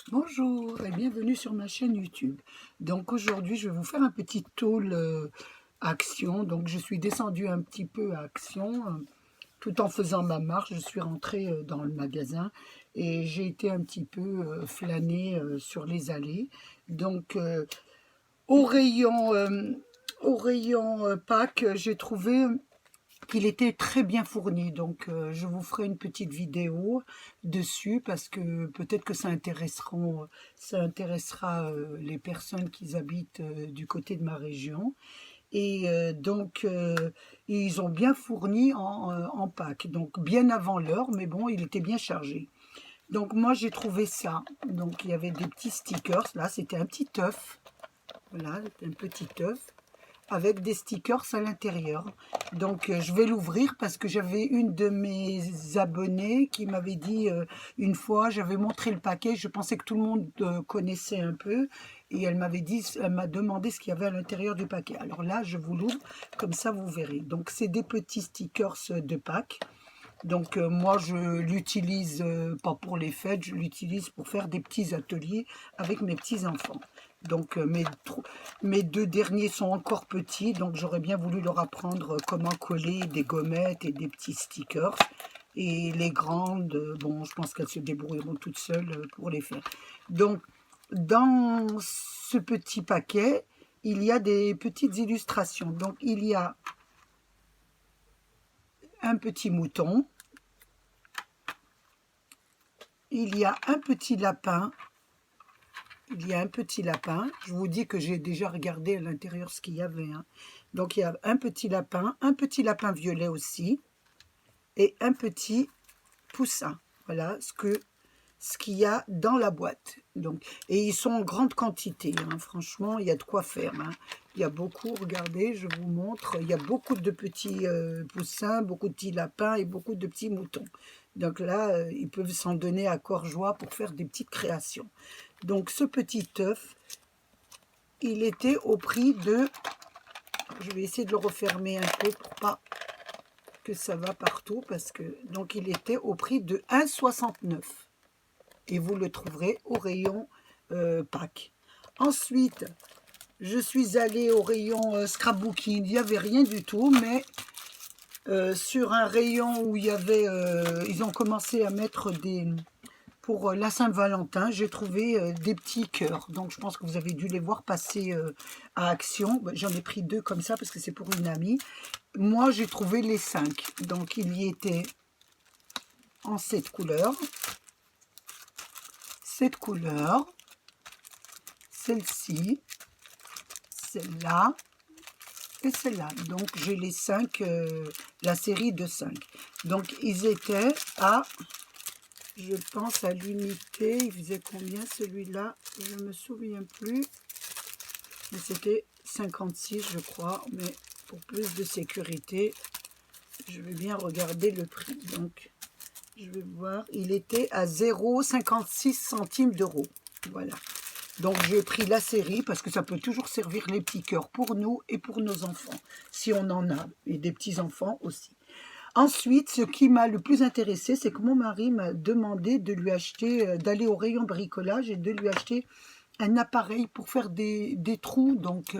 Bonjour et bienvenue sur ma chaîne YouTube. Donc aujourd'hui, je vais vous faire un petit haul Action. Donc je suis descendue un petit peu à Action tout en faisant ma marche. Je suis rentrée dans le magasin et j'ai été un petit peu flâner sur les allées. Donc au rayon, Pâques, j'ai trouvé qu'il était très bien fourni. Donc je vous ferai une petite vidéo dessus parce que peut-être que ça intéressera les personnes qui habitent du côté de ma région. Et ils ont bien fourni en Pâques, donc bien avant l'heure, mais bon, il était bien chargé. Donc moi j'ai trouvé ça. Donc il y avait des petits stickers. Là c'était un petit œuf. Voilà, un petit œuf avec des stickers à l'intérieur. Donc je vais l'ouvrir parce que j'avais une de mes abonnées qui m'avait dit une fois, j'avais montré le paquet, je pensais que tout le monde connaissait un peu, et elle m'a demandé ce qu'il y avait à l'intérieur du paquet. Alors là, je vous l'ouvre, comme ça vous verrez. Donc c'est des petits stickers de Pâques. Donc moi je l'utilise pas pour les fêtes, je l'utilise pour faire des petits ateliers avec mes petits-enfants. Donc mes deux derniers sont encore petits, donc j'aurais bien voulu leur apprendre comment coller des gommettes et des petits stickers. Et les grandes, bon, je pense qu'elles se débrouilleront toutes seules pour les faire. Donc dans ce petit paquet, il y a des petites illustrations. Donc il y a un petit mouton, il y a un petit lapin. Il y a un petit lapin. Je vous dis que j'ai déjà regardé à l'intérieur ce qu'il y avait. Donc il y a un petit lapin violet aussi, et un petit poussin. Voilà ce qu'il y a dans la boîte. Donc, et ils sont en grande quantité. Franchement, il y a de quoi faire. Il y a beaucoup, regardez, je vous montre, il y a beaucoup de petits poussins, beaucoup de petits lapins et beaucoup de petits moutons. Donc là, ils peuvent s'en donner à cœur joie pour faire des petites créations. Donc ce petit œuf, il était au prix de... Je vais essayer de le refermer un peu pour pas que ça va partout. Parce que donc il était au prix de 1,69 €. Et vous le trouverez au rayon Pâques. Ensuite, je suis allée au rayon scrapbooking. Il n'y avait rien du tout, mais sur un rayon où il y avait... ils ont commencé à mettre des... Pour la Saint-Valentin, j'ai trouvé des petits cœurs. Donc, je pense que vous avez dû les voir passer à Action. J'en ai pris 2 comme ça parce que c'est pour une amie. Moi, j'ai trouvé les 5. Donc, il y était en 7 couleurs. Cette couleur, celle-ci, celle-là et celle-là. Donc, j'ai les 5, la série de 5. Donc, ils étaient à... Je pense à l'unité, il faisait combien celui-là? Je ne me souviens plus. Mais c'était 56, je crois. Mais pour plus de sécurité, je vais bien regarder le prix. Donc, je vais voir. Il était à 0,56 centimes d'euros. Voilà. Donc, j'ai pris la série parce que ça peut toujours servir les petits cœurs pour nous et pour nos enfants, si on en a, et des petits-enfants aussi. Ensuite, ce qui m'a le plus intéressé, c'est que mon mari m'a demandé de lui acheter, d'aller au rayon bricolage et de lui acheter un appareil pour faire des trous, donc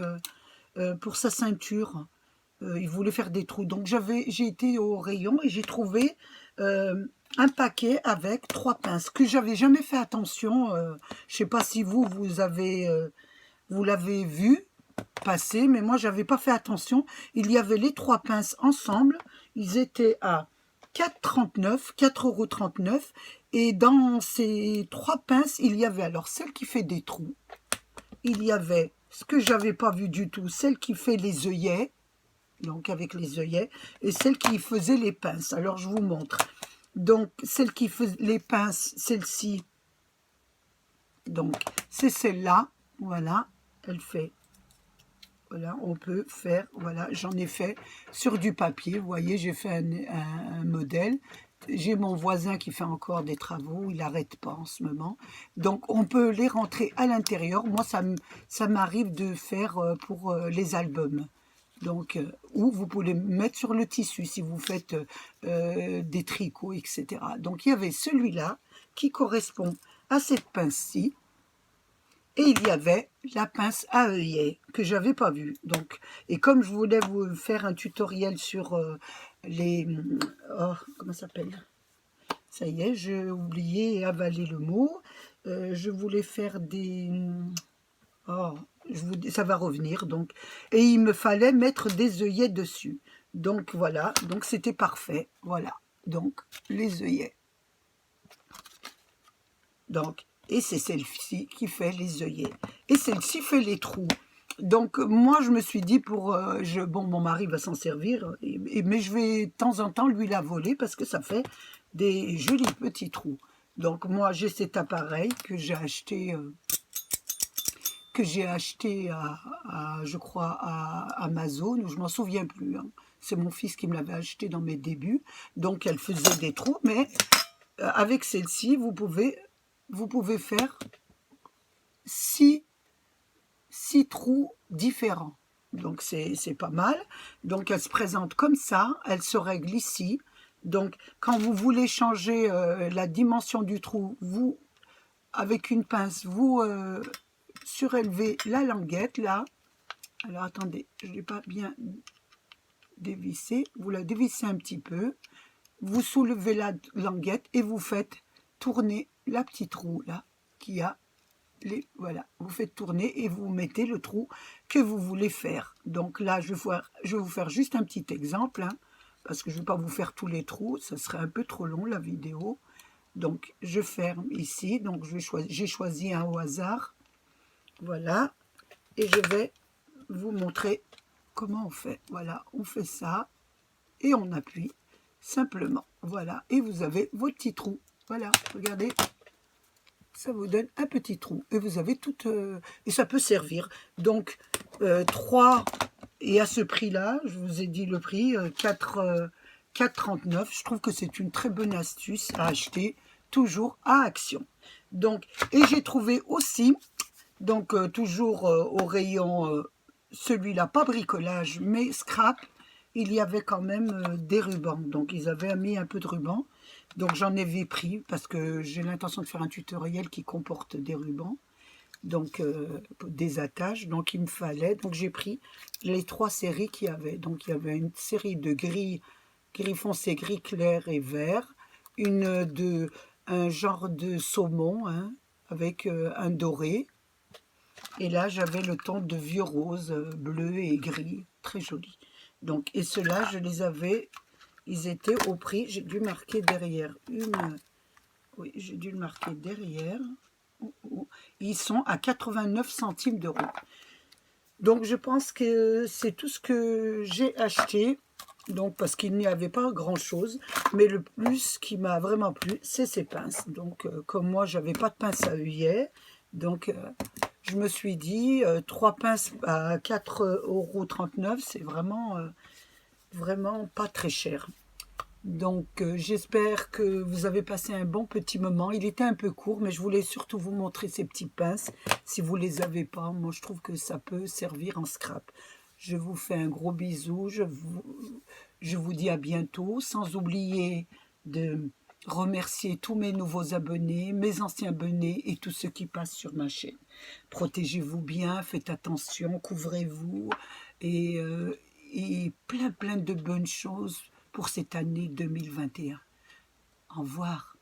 pour sa ceinture. Il voulait faire des trous. Donc j'ai été au rayon et j'ai trouvé un paquet avec 3 pinces que j'avais jamais fait attention. Je ne sais pas si vous l'avez vu passer, mais moi j'avais pas fait attention. Il y avait les 3 pinces ensemble, ils étaient à 4,39 €, et dans ces 3 pinces, il y avait alors celle qui fait des trous, il y avait ce que j'avais pas vu du tout, celle qui fait les œillets, donc avec les œillets, et celle qui faisait les pinces. Alors je vous montre. Donc celle qui fait les pinces, celle-ci, donc c'est celle-là, voilà, elle fait... Voilà, on peut faire, voilà, j'en ai fait sur du papier. Vous voyez, j'ai fait un modèle. J'ai mon voisin qui fait encore des travaux, il n'arrête pas en ce moment. Donc, on peut les rentrer à l'intérieur. Moi, ça m'arrive de faire pour les albums. Donc, ou vous pouvez les mettre sur le tissu si vous faites des tricots, etc. Donc, il y avait celui-là qui correspond à cette pince-ci. Et il y avait la pince à œillet que j'avais pas vue. Donc, et comme je voulais vous faire un tutoriel sur les... Oh, comment ça s'appelle? Ça y est, j'ai oublié et avalé le mot. Je voulais faire des... Oh, ça va revenir. Donc, et il me fallait mettre des œillets dessus. Donc voilà, donc c'était parfait. Voilà, donc les œillets. Donc, et c'est celle-ci qui fait les œillets. Et celle-ci fait les trous. Donc, moi, je me suis dit, bon, mon mari va s'en servir, mais je vais de temps en temps lui la voler parce que ça fait des jolis petits trous. Donc, moi, j'ai cet appareil que j'ai acheté, je crois, à Amazon, ou je m'en souviens plus. Hein. C'est mon fils qui me l'avait acheté dans mes débuts. Donc, elle faisait des trous, mais avec celle-ci, vous pouvez faire 6 trous différents. Donc, c'est pas mal. Donc, elle se présente comme ça. Elle se règle ici. Donc, quand vous voulez changer la dimension du trou, vous, avec une pince, vous surélevez la languette, là. Alors, attendez, je ne l'ai pas bien dévissé. Vous la dévissez un petit peu. Vous soulevez la languette et vous faites tourner la petite roue, là, qui a voilà, vous faites tourner et vous mettez le trou que vous voulez faire. Donc là, je vais vous faire juste un petit exemple, hein, parce que je ne vais pas vous faire tous les trous, ça serait un peu trop long la vidéo. Donc je ferme ici, donc j'ai choisi un au hasard, voilà, et je vais vous montrer comment on fait. Voilà, on fait ça et on appuie simplement, voilà, et vous avez vos petits trous. Voilà, regardez. Ça vous donne un petit trou et vous avez tout et ça peut servir. Donc 3, et à ce prix là, je vous ai dit le prix, 4,39. Je trouve que c'est une très bonne astuce à acheter, toujours à Action. Donc, et j'ai trouvé aussi, donc toujours au rayon, celui-là, pas bricolage, mais scrap, il y avait quand même des rubans. Donc ils avaient mis un peu de ruban. Donc j'en ai pris parce que j'ai l'intention de faire un tutoriel qui comporte des rubans. Donc des attaches. Donc il me fallait. Donc j'ai pris les 3 séries qu'il y avait. Donc il y avait une série de gris foncé, gris clair et vert. Un genre de saumon, hein, avec un doré. Et là, j'avais le ton de vieux rose, bleu et gris, très joli. Donc, et ceux-là, je les avais, ils étaient au prix, j'ai dû marquer derrière oui, j'ai dû le marquer derrière. Ils sont à 89 centimes d'euros. Donc, je pense que c'est tout ce que j'ai acheté. Donc, parce qu'il n'y avait pas grand-chose. Mais le plus qui m'a vraiment plu, c'est ces pinces. Donc, comme moi, j'avais pas de pince à œillet. Donc, je me suis dit, 3 pinces à 4,39 €, c'est vraiment, vraiment pas très cher. Donc, j'espère que vous avez passé un bon petit moment. Il était un peu court, mais je voulais surtout vous montrer ces petites pinces. Si vous ne les avez pas, moi, je trouve que ça peut servir en scrap. Je vous fais un gros bisou. Je vous dis à bientôt, sans oublier de remercier tous mes nouveaux abonnés, mes anciens abonnés et tous ceux qui passent sur ma chaîne. Protégez-vous bien, faites attention, couvrez-vous et plein de bonnes choses pour cette année 2021. Au revoir.